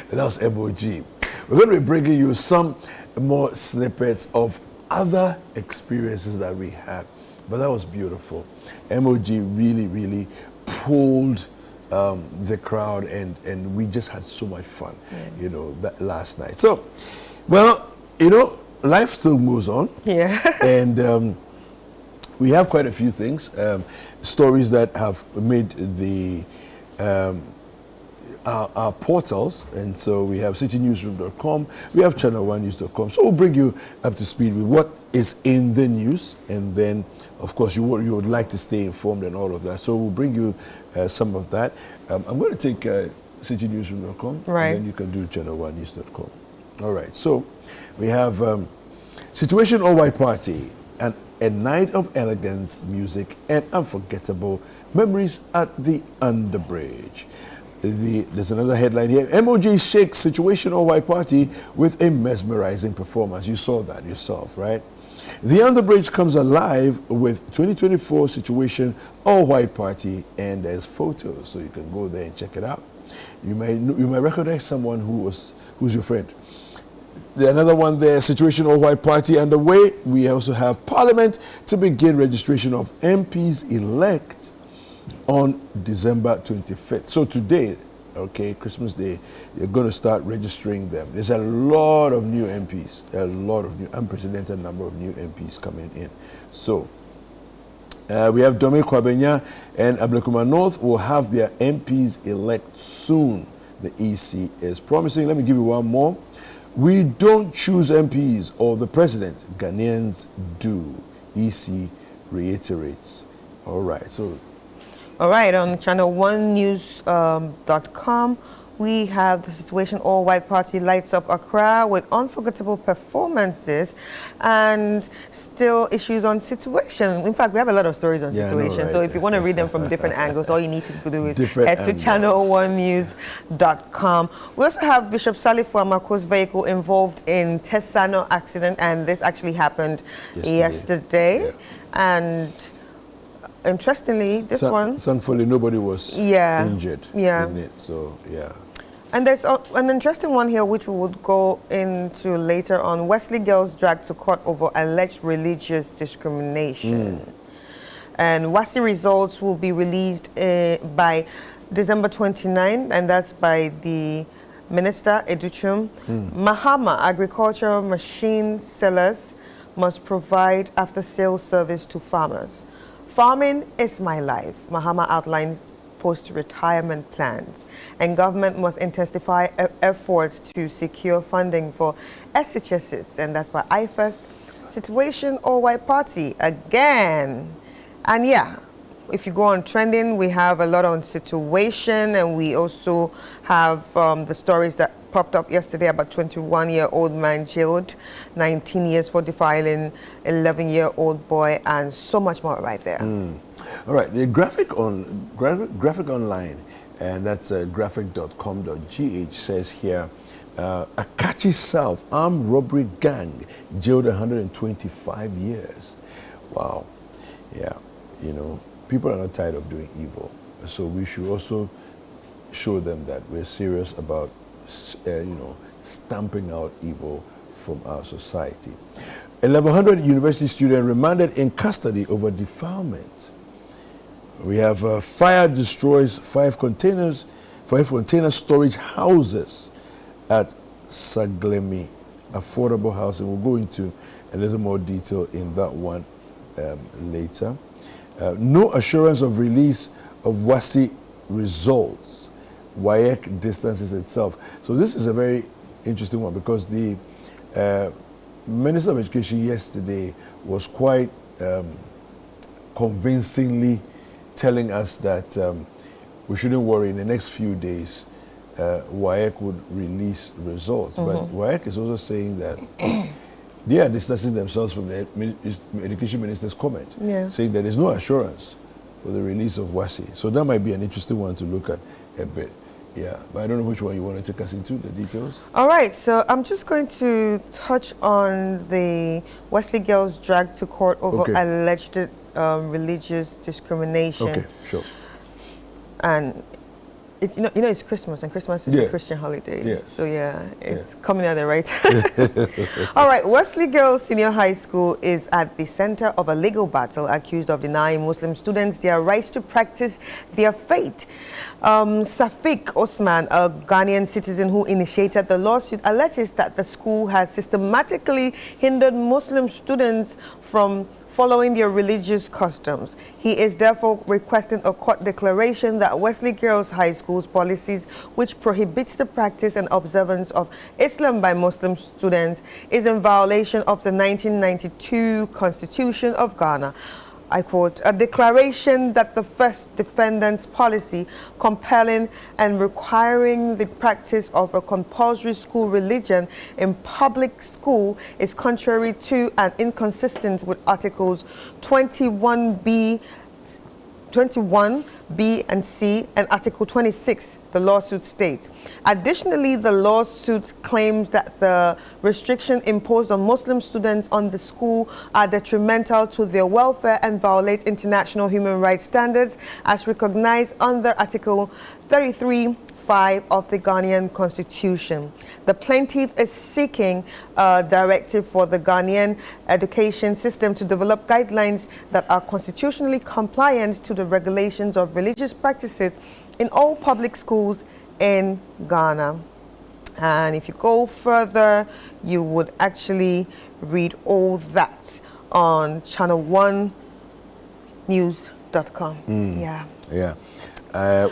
That was MOG. We're going to be bringing you some more snippets of other experiences that we had. But that was beautiful. MOG really, really pulled the crowd, and we just had so much fun, you know, that last night. So, well, you know, life still moves on. Yeah. And we have quite a few things, stories that have made the our portals, and so we have citynewsroom.com, we have ChannelOneNews.com. So we'll bring you up to speed with what is in the news, and then, of course, you would like to stay informed and all of that. So we'll bring you some of that. I'm going to take citynewsroom.com, right, and then you can do ChannelOneNews.com. All right. So we have Situation All White Party, and a night of elegance, music, and unforgettable memories at the Underbridge. There's another headline here. MOG shakes Situation All White Party with a mesmerizing performance. You saw that yourself, right? The Underbridge comes alive with 2024 Situation All White Party, and there's photos, so you can go there and check it out. You may recognize someone who's your friend. Another one there, Situation All White Party underway. We also have Parliament to begin registration of MPs elect on December 25th. So today, okay, Christmas Day, you're going to start registering them. There's a lot of new MPs, a lot of new, unprecedented number of new MPs coming in. So we have Dome Kwabenya and Ablekuma North will have their MPs elect soon. The EC is promising. Let me give you one more. We don't choose MPs or the president. Ghanaians do. EC reiterates. All right. So. All right. On ChannelOneNews.com, we have the Situation All White Party lights up Accra with unforgettable performances and still issues on Situation. In fact, we have a lot of stories on Situation. Know, right? So if you want to read them from different angles, all you need to do is head to angles. ChannelOneNews.com. We also have Bishop Salifu Amako's vehicle involved in Tesano accident, and this actually happened yesterday. Yeah. And interestingly, this one, thankfully nobody was injured in it, so yeah. And there's an interesting one here which we would go into later on. Wesley girls dragged to court over alleged religious discrimination. And WAEC results will be released by December 29, and that's by the Minister Educhum. Mahama agricultural machine sellers must provide after-sales service to farmers. Farming is my life. Mahama outlines post-retirement plans, and government must intensify efforts to secure funding for SHSs, and that's by IFAS. Situation All White Party again. And yeah, if you go on trending, we have a lot on Situation, and we also have the stories that popped up yesterday about 21-year-old man jailed, 19 years for defiling 11-year-old boy, and so much more right there. All right, the graphic online, and that's graphic.com.gh, says here, Akachi South armed robbery gang jailed 125 years. Wow. Yeah, you know, people are not tired of doing evil, so we should also show them that we're serious about stamping out evil from our society. 1,100 university students remanded in custody over defilement. We have fire destroys five container storage houses at Saglemi Affordable Housing. We'll go into a little more detail in that one later. No assurance of release of WAEC results. WAEC distances itself. So this is a very interesting one, because the Minister of Education yesterday was quite convincingly telling us that we shouldn't worry. In the next few days, WAEC would release results. But WAEC is also saying that they are distancing themselves from the Education Minister's comment, saying that there's no assurance for the release of WAEC. So that might be an interesting one to look at a bit. Yeah, but I don't know which one you want to take us into, the details. All right, so I'm just going to touch on the Wesley girls dragged to court over alleged religious discrimination. Okay, sure. And it's it's Christmas, and Christmas is a Christian holiday. Yeah. So it's coming at the right time. All right, Wesley Girls Senior High School is at the center of a legal battle accused of denying Muslim students their rights to practice their faith. Safiq Osman, a Ghanaian citizen who initiated the lawsuit, alleges that the school has systematically hindered Muslim students from following their religious customs. He is therefore requesting a court declaration that Wesley Girls High School's policies, which prohibits the practice and observance of Islam by Muslim students, is in violation of the 1992 Constitution of Ghana. I quote, a declaration that the first defendant's policy compelling and requiring the practice of a compulsory school religion in public school is contrary to and inconsistent with Articles 21B and C, and Article 26, the lawsuit states. Additionally, the lawsuit claims that the restriction imposed on Muslim students on the school are detrimental to their welfare and violate international human rights standards as recognized under Article 33(5) of the Ghanaian Constitution. The plaintiff is seeking a directive for the Ghanaian education system to develop guidelines that are constitutionally compliant to the regulations of religious practices in all public schools in Ghana. And if you go further, you would actually read all that on ChannelOneNews.com. Yeah.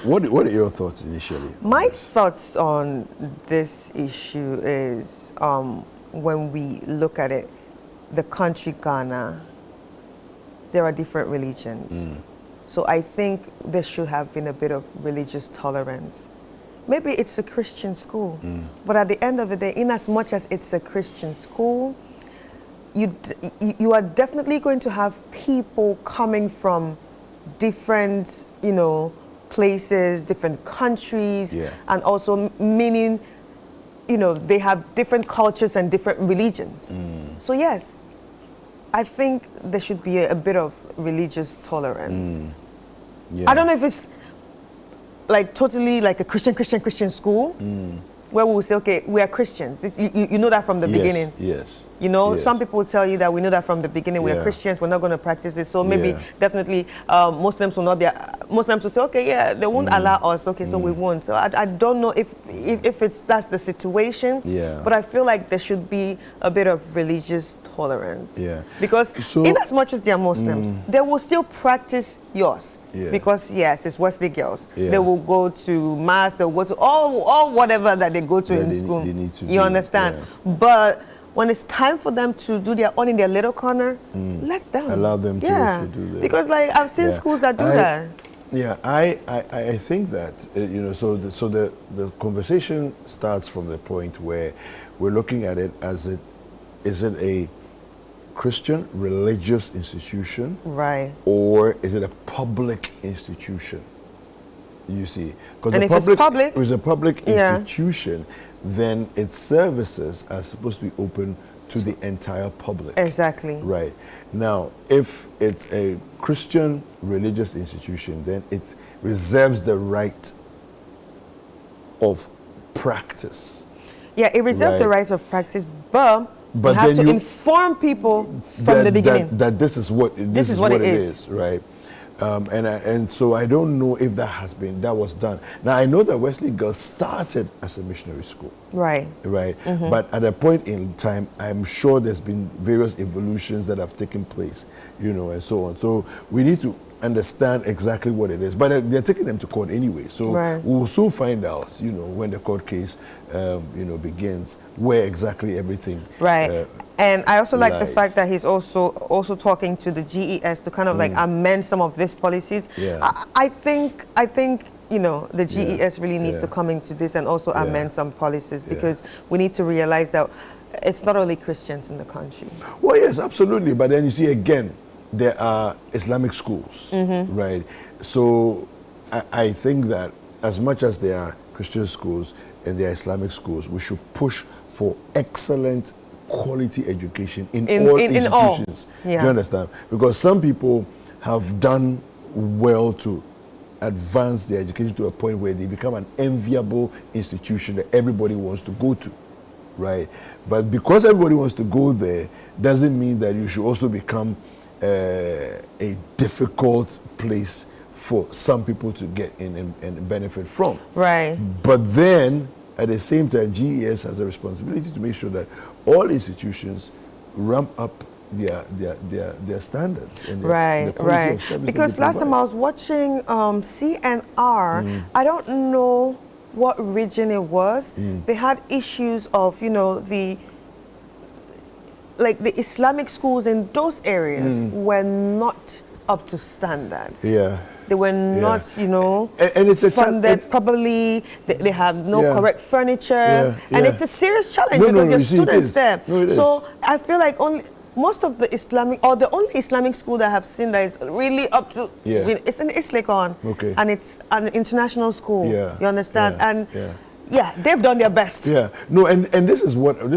What are your thoughts initially? My thoughts on this issue is when we look at it, the country Ghana, there are different religions. So I think there should have been a bit of religious tolerance. Maybe it's a Christian school, but at the end of the day, in as much as it's a Christian school, you are definitely going to have people coming from different, places, different countries, and also meaning, they have different cultures and different religions. So yes, I think there should be a bit of religious tolerance. I don't know if it's like totally like a Christian school where we will say, okay, we are Christians. You know that from the beginning. Yes. Some people will tell you that we know that from the beginning. We are Christians. We're not going to practice this. So maybe definitely Muslims will not be. Muslims will say, okay, they won't allow us. Okay, so we won't. So I don't know if that's the situation. But I feel like there should be a bit of religious tolerance. Because in as much as they are Muslims, they will still practice yours. Because yes, it's Wesley Girls. They will go to mass. They'll go to all whatever that they go to in school. They need to you understand? But when it's time for them to do their own in their little corner, let them. Allow them to also do that. Because I've seen schools that do that. Yeah, I think that, so the conversation starts from the point where we're looking at it as is it a Christian religious institution? Right. Or is it a public institution? You see, because if it's a public institution, then its services are supposed to be open to the entire public. Exactly. Right. Now, if it's a Christian religious institution, then it reserves the right of practice. Yeah, it reserves the right of practice, but you have to inform people from the beginning that this is what it is, right? And so I don't know if that was done. Now I know that Wesley Girls started as a missionary school. Right. But at a point in time, I'm sure there's been various evolutions that have taken place, and so on. So we need to understand exactly what it is. But they're taking them to court anyway. So we'll soon find out, when the court case, begins, where exactly everything. Right. And I also like the fact that he's also talking to the GES to kind of amend some of these policies. Yeah. I think the GES really needs to come into this and also amend some policies because we need to realize that it's not only Christians in the country. Well, yes, absolutely. But then you see again, there are Islamic schools, right? So I think that as much as there are Christian schools and there are Islamic schools, we should push for excellent quality education in all institutions. Do you understand? Because some people have done well to advance their education to a point where they become an enviable institution that everybody wants to go to, right? But because everybody wants to go there, doesn't mean that you should also become a difficult place for some people to get in and benefit from. Right. But then, at the same time, GES has a responsibility to make sure that all institutions ramp up their standards and their quality of service. Because last time I was watching CNR, I don't know what region it was. They had issues of, the Islamic schools in those areas were not up to standard. Yeah. They were not, and it's a funded properly. They have no correct furniture, and it's a serious challenge because there's students there. So I feel like most of the Islamic, or the only Islamic school that I have seen that is really up to, it's in Islekon, and it's an international school. You understand? They've done their best. No, and this is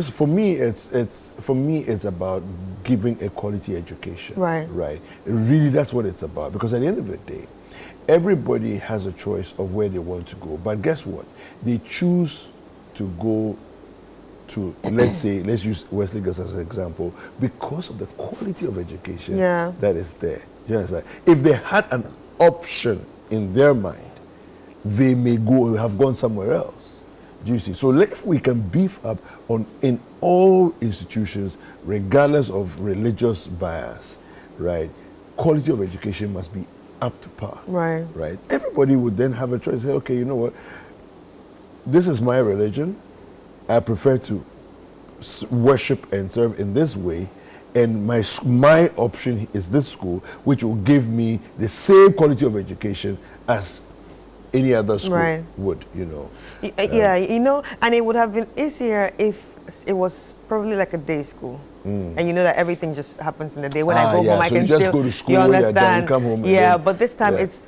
for me. It's about giving a quality education. Right. Really, that's what it's about. Because at the end of the day, everybody has a choice of where they want to go. But guess what? They choose to go to, let's use Wesley Girls as an example, because of the quality of education that is there. You understand? If they had an option in their mind, they may have gone somewhere else. Do you see? So if we can beef up in all institutions, regardless of religious bias, right, quality of education must be up to par. Right. Everybody would then have a choice. Say, okay, you know what? This is my religion. I prefer to worship and serve in this way, and my option is this school, which will give me the same quality of education as any other school would, and it would have been easier if it was probably like a day school. And you know that everything just happens in the day. When I go home, I can just go to school, you understand? Then you come home but this time it's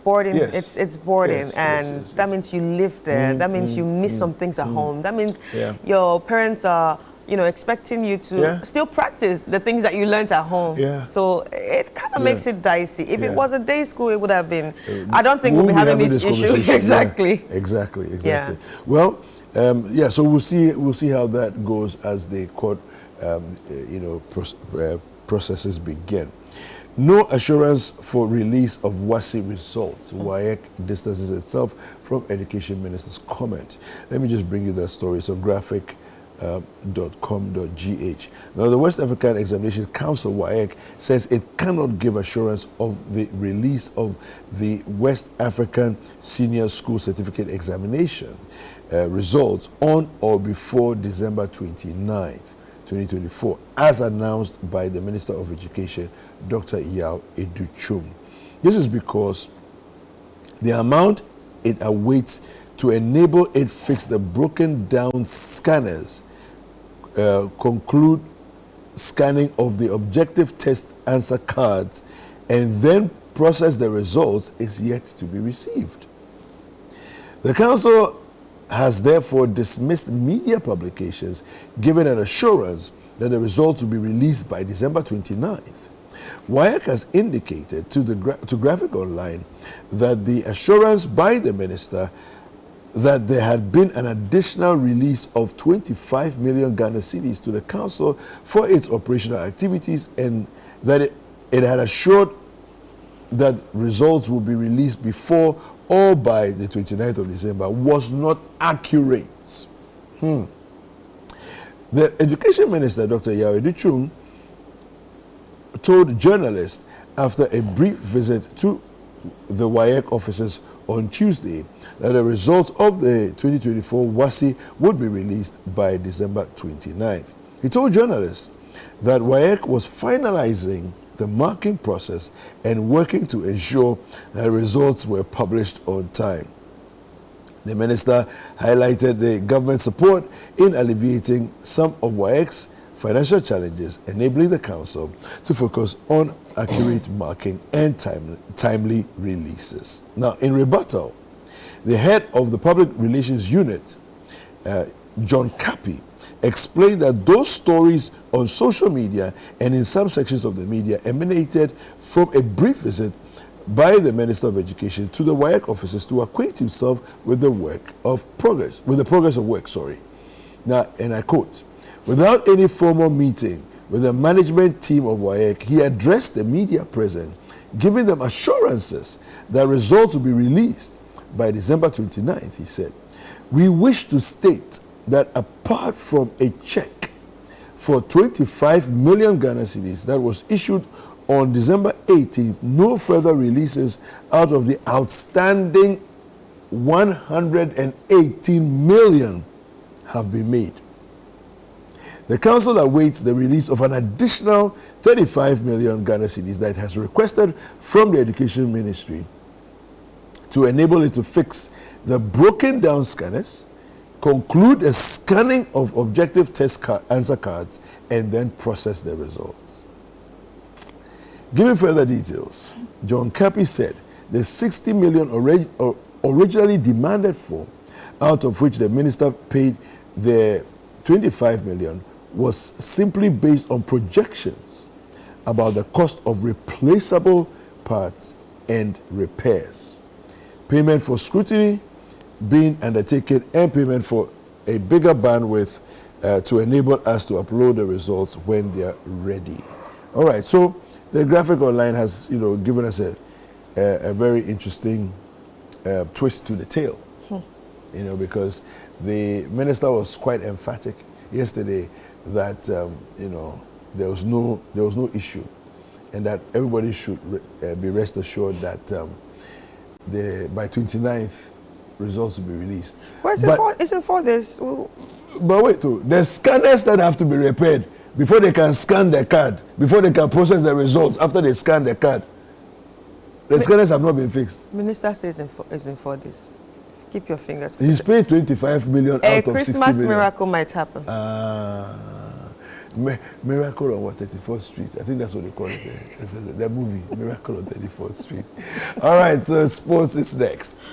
boarding. It's boarding, and that means you live there. That means you miss some things at home. That means your parents are, expecting you to still practice the things that you learned at home. So it kind of makes it dicey. If it was a day school, it would have been. I don't think we'll be having this issue. Exactly. Well, so we'll see how that goes as the court, processes begin. No assurance for release of WAEC results. WAEC distances itself from Education Minister's comment. Let me just bring you that story. It's on graphic.com.gh. Now, the West African Examinations Council, WAEC, says it cannot give assurance of the release of the West African Senior School Certificate Examination results on or before December 29th, 2024, as announced by the Minister of Education, Dr. Yao Educhum. This is because the amount it awaits to enable it fix the broken down scanners, conclude scanning of the objective test answer cards, and then process the results is yet to be received. The Council has therefore dismissed media publications giving an assurance that the results will be released by December 29th. WAEC has indicated to Graphic Online that the assurance by the minister that there had been an additional release of 25 million Ghana cedis to the council for its operational activities, and that it had assured that results will be released before or by the 29th of December was not accurate. The Education Minister, Dr. Yao Educhum, told journalists after a brief visit to the WAEC offices on Tuesday that the results of the 2024 WASI would be released by December 29th. He told journalists that WAEC was finalizing the marking process and working to ensure that results were published on time. The minister highlighted the government's support in alleviating some of WAEC's financial challenges, enabling the council to focus on accurate marking and timely releases. Now, in rebuttal, the head of the public relations unit, John Cappy, explained that those stories on social media and in some sections of the media emanated from a brief visit by the Minister of Education to the WAEC officers to acquaint himself with the progress of work, sorry. Now, and I quote, "Without any formal meeting with the management team of WAEC, he addressed the media present, giving them assurances that results will be released by December 29th, he said. We wish to state that apart from a check for 25 million Ghana cedis that was issued on December 18th, no further releases out of the outstanding 118 million have been made. The council awaits the release of an additional 35 million Ghana cedis that it has requested from the Education Ministry to enable it to fix the broken down scanners, conclude a scanning of objective answer cards, and then process the results." Giving further details, John Kapi said the 60 million originally demanded for, out of which the minister paid the 25 million, was simply based on projections about the cost of replaceable parts and repairs. Payment for scrutiny being undertaken and payment for a bigger bandwidth to enable us to upload the results when they are ready. All right, so the graphic online has, given us a very interesting twist to the tale, because the minister was quite emphatic yesterday that there was no issue, and that everybody should be rest assured that by 29th results will be released. Well, isn't for this? But wait, there's scanners that have to be repaired before they can scan the card, before they can process the results after they scan the card. The scanners have not been fixed. Minister says isn't for this. Keep your fingers crossed. He's paid 25 million out of 60 million. A Christmas miracle might happen. Miracle on what, 34th Street? I think that's what they call it. The movie, Miracle on 34th Street. All right, so sports is next.